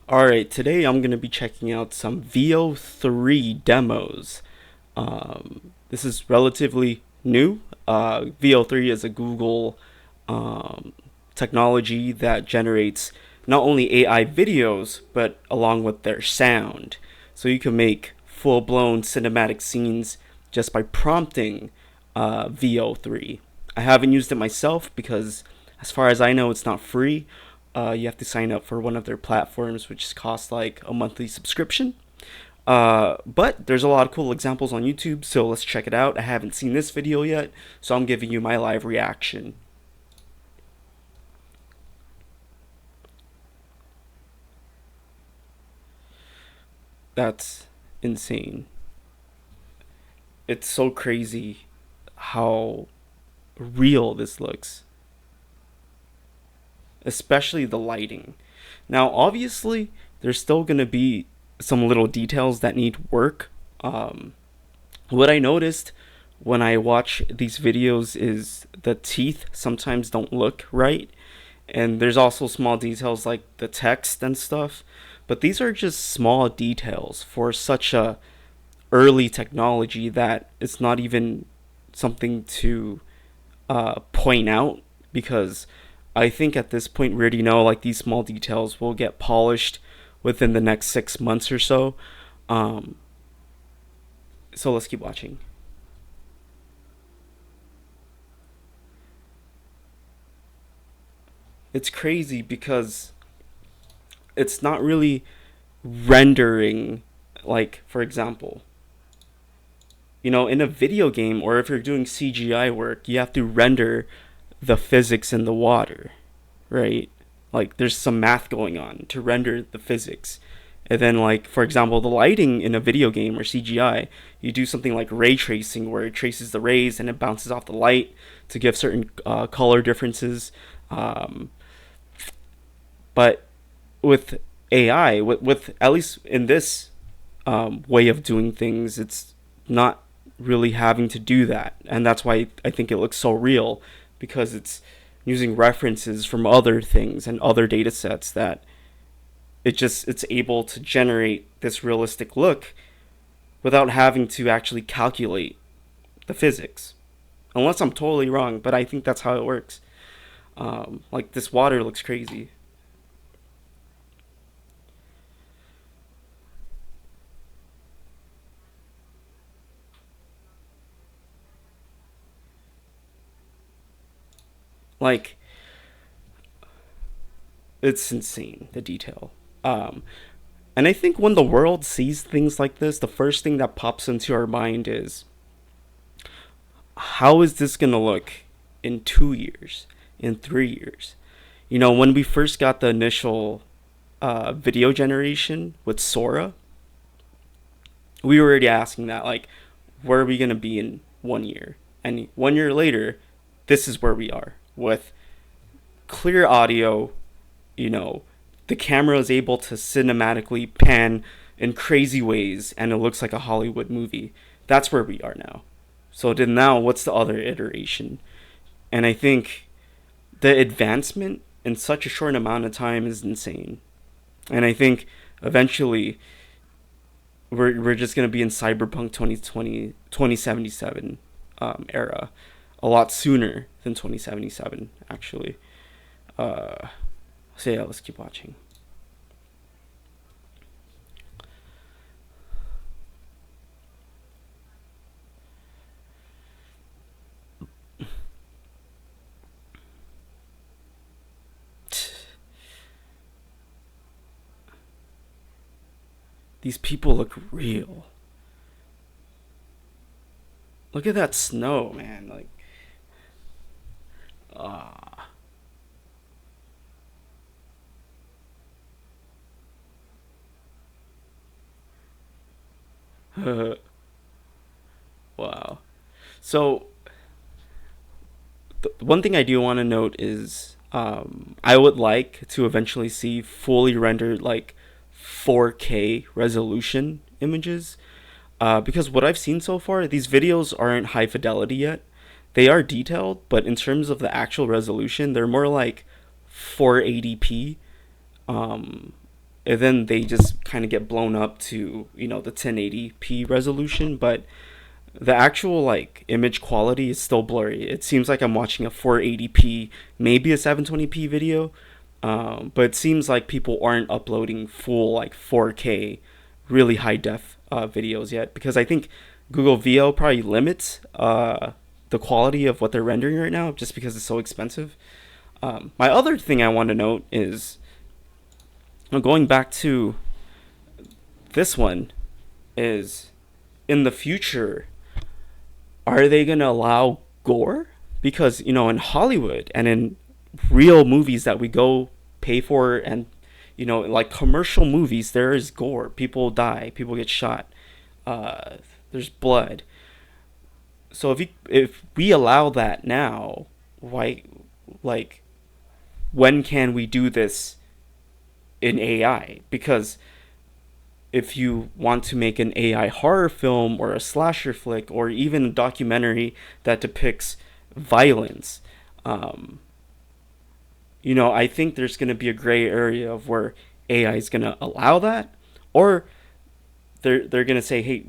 Alright, today I'm going to be checking out some VO3 demos. This is relatively new. VO3 is a Google um, technology that generates not only AI videos, but along with their sound. So you can make full blown cinematic scenes just by prompting VO3. I haven't used it myself because, as far as I know, it's not free. You have to sign up for one of their platforms, which costs like a monthly subscription. But there's a lot of cool examples on YouTube, so let's check it out. I haven't seen this video yet, so I'm giving you my live reaction. That's insane. It's so crazy how real this looks, especially the lighting. Now, obviously, there's still going to be some little details that need work. Um, what I noticed when I watch these videos is the teeth sometimes don't look right, and there's also small details like the text and stuff. But these are just small details for such a early technology that it's not even something to point out, because I think at this point we already know like these small details will get polished within the next 6 months or so. Um, so let's keep watching. It's crazy because it's not really rendering, like, for example, in a video game, or if you're doing CGI work, you have to render the physics in the water, right? Like there's some math going on to render the physics. And then, like, for example, the lighting in a video game or CGI, you do something like ray tracing where it traces the rays and it bounces off the light to give certain color differences. Um, but with AI, with at least in this way of doing things, it's not really having to do that, and that's why I think it looks so real, because it's using references from other things and other data sets that it's able to generate this realistic look without having to actually calculate the physics. Unless I'm totally wrong, but I think that's how it works. Like this water looks crazy. Like, it's insane, the detail. Um, and I think when the world sees things like this, the first thing that pops into our mind is, how is this gonna look in 2 years, in 3 years? When we first got the initial video generation with Sora, we were already asking that, like, where are we gonna be in 1 year? And 1 year later, this is where we are with clear audio. you know the camera is able to cinematically pan in crazy ways, and it looks like a Hollywood movie. That's where we are now. So then, now what's the other iteration? And I think the advancement in such a short amount of time is insane. And I think eventually we're just going to be in Cyberpunk 2020 2077 era a lot sooner than 2077, actually. So yeah, let's keep watching. These people look real. Look at that snow, man. Like, ah. Wow. So one thing I do want to note is, I would like to eventually see fully rendered, like, 4K resolution images. Because what I've seen so far, these videos aren't high fidelity yet. They are detailed, but in terms of the actual resolution, they're more like 480p. Um, and then they just kind of get blown up to, the 1080p resolution, but the actual like image quality is still blurry. It seems like I'm watching a 480p, maybe a 720p video, but it seems like people aren't uploading full like 4K, really high def videos yet, because I think Google VO probably limits the quality of what they're rendering right now, just because it's so expensive. My other thing I want to note is, going back to this one, is in the future, are they going to allow gore? Because, in Hollywood and in real movies that we go pay for, and, like commercial movies, there is gore. People die, people get shot, there's blood. So if we allow that now, why, like, when can we do this in AI? Because if you want to make an AI horror film or a slasher flick or even a documentary that depicts violence, I think there's going to be a gray area of where AI is going to allow that, or they're going to say, hey,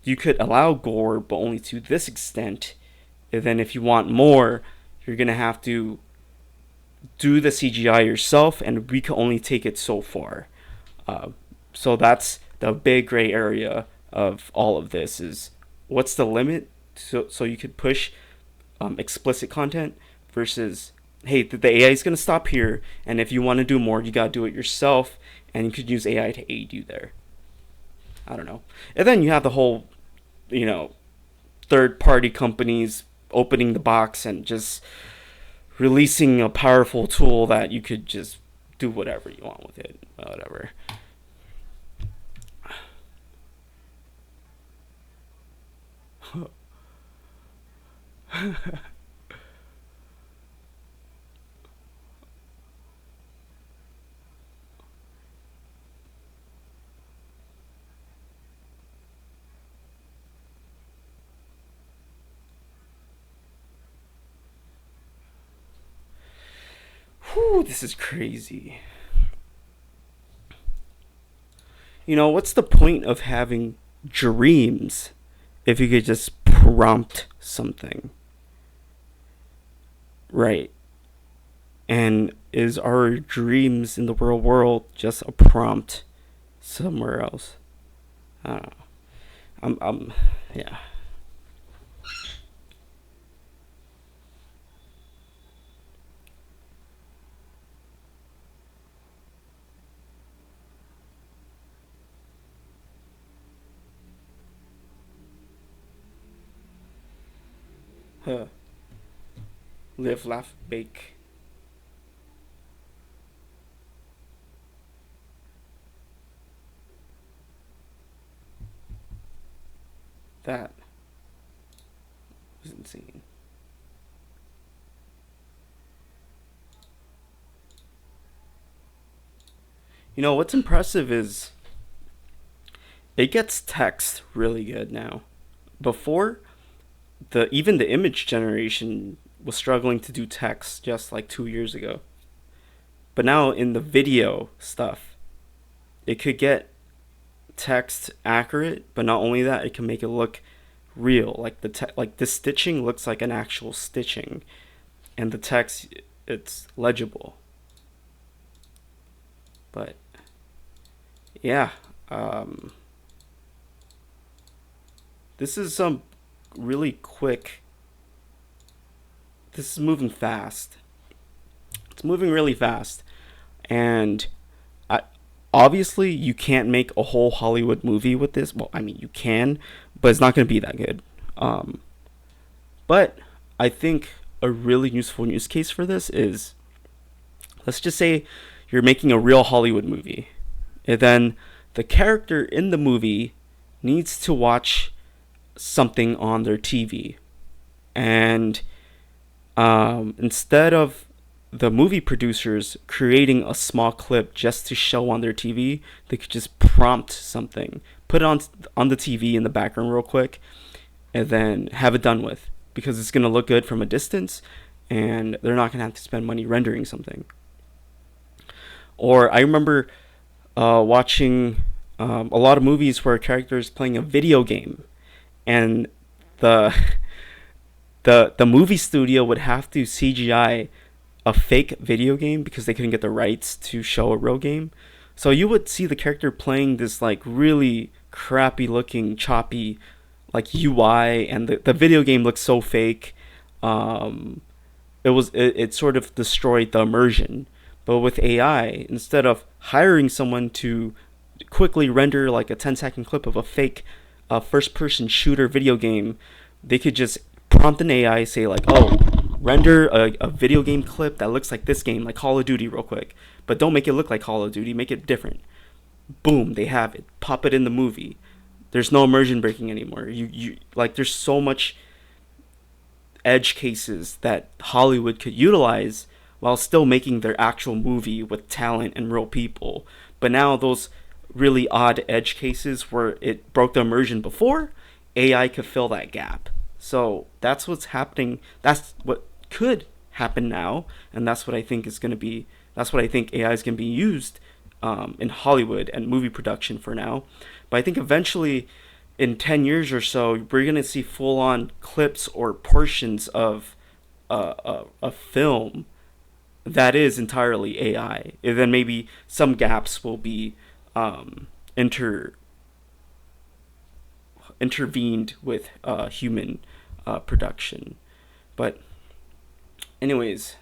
you could allow gore, but only to this extent. And then if you want more, you're going to have to do the CGI yourself, and we can only take it so far. So that's the big gray area of all of this, is what's the limit so you could push explicit content versus, hey, the AI is going to stop here, and if you want to do more, you got to do it yourself, and you could use AI to aid you there. I don't know. And then you have the whole, third-party companies opening the box and just releasing a powerful tool that you could just do whatever you want with it. Whatever. Whew, this is crazy. What's the point of having dreams if you could just prompt something? Right. And is our dreams in the real world just a prompt somewhere else? I don't know. Yeah. Huh. Live, laugh, bake. That was insane. What's impressive is it gets text really good now. Before, even the image generation was struggling to do text just like 2 years ago. But now in the video stuff, it could get text accurate, but not only that, it can make it look real. Like the stitching looks like an actual stitching, and the text, it's legible. But yeah, this is some really quick. This is moving fast. It's moving really fast, and I, obviously you can't make a whole Hollywood movie with this. Well, I mean you can, but it's not going to be that good. Um, but I think a really useful use case for this is, let's just say you're making a real Hollywood movie, and then the character in the movie needs to watch something on their TV, and instead of the movie producers creating a small clip just to show on their TV, they could just prompt something, put it on the TV in the background real quick, and then have it done with, because it's gonna look good from a distance, and they're not gonna have to spend money rendering something. Or I remember watching a lot of movies where a character is playing a video game, and the the movie studio would have to CGI a fake video game because they couldn't get the rights to show a real game. So you would see the character playing this like really crappy looking, choppy like UI, and the video game looks so fake. Um, it sort of destroyed the immersion. But with AI, instead of hiring someone to quickly render like a 10-second clip of a fake first person shooter video game, they could just prompt an AI, say like, oh, render a video game clip that looks like this game, like Call of Duty, real quick, but don't make it look like Call of Duty, make it different. Boom, they have it. Pop it in the movie. There's no immersion breaking anymore. You like, there's so much edge cases that Hollywood could utilize while still making their actual movie with talent and real people. But now those really odd edge cases where it broke the immersion before, AI could fill that gap. So that's what's happening. That's what could happen now, and that's what I think is going to be. That's what I think AI is going to be used in Hollywood and movie production for now. But I think eventually, in 10 years or so, we're going to see full-on clips or portions of a film that is entirely AI. And then maybe some gaps will be inter intervened with human production. But anyways,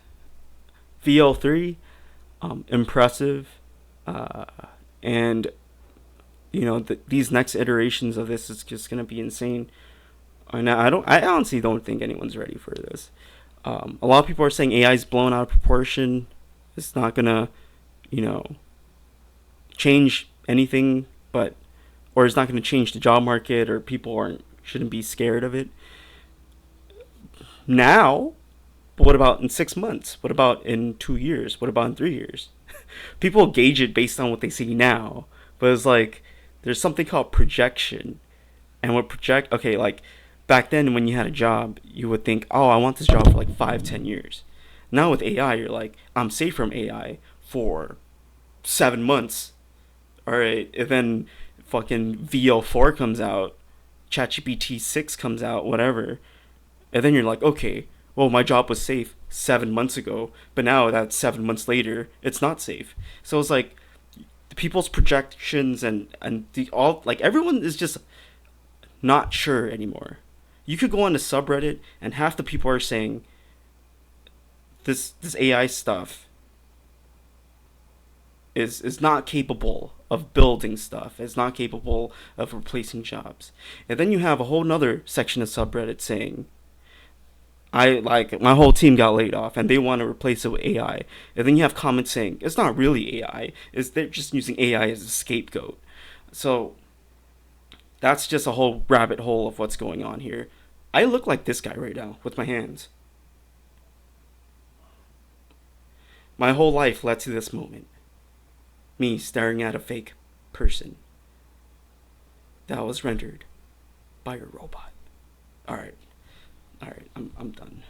VO3, impressive, and these next iterations of this is just gonna be insane. And I honestly don't think anyone's ready for this. A lot of people are saying AI is blown out of proportion. It's not gonna, you know, change anything, or it's not gonna change the job market, or people shouldn't be scared of it now. But what about in 6 months? What about in 2 years? What about in 3 years? People gauge it based on what they see now, but it's like there's something called projection, and okay, like back then when you had a job, you would think, oh, I want this job for like 5-10 years. Now with AI, you're like, I'm safe from AI for 7 months. All right, and then fucking VO4 comes out, ChatGPT 6 comes out, whatever, and then you're like, okay, well, my job was safe 7 months ago, but now that 7 months later, it's not safe. So it's like people's projections and the all, like, everyone is just not sure anymore. You could go on the subreddit and half the people are saying this AI stuff is not capable of building stuff. It's not capable of replacing jobs. And then you have a whole nother section of subreddit saying, my whole team got laid off and they want to replace it with AI. And then you have comments saying it's not really AI. They're just using AI as a scapegoat. So that's just a whole rabbit hole of what's going on here. I look like this guy right now with my hands. My whole life led to this moment. Me staring at a fake person that was rendered by a robot. Alright. I'm done.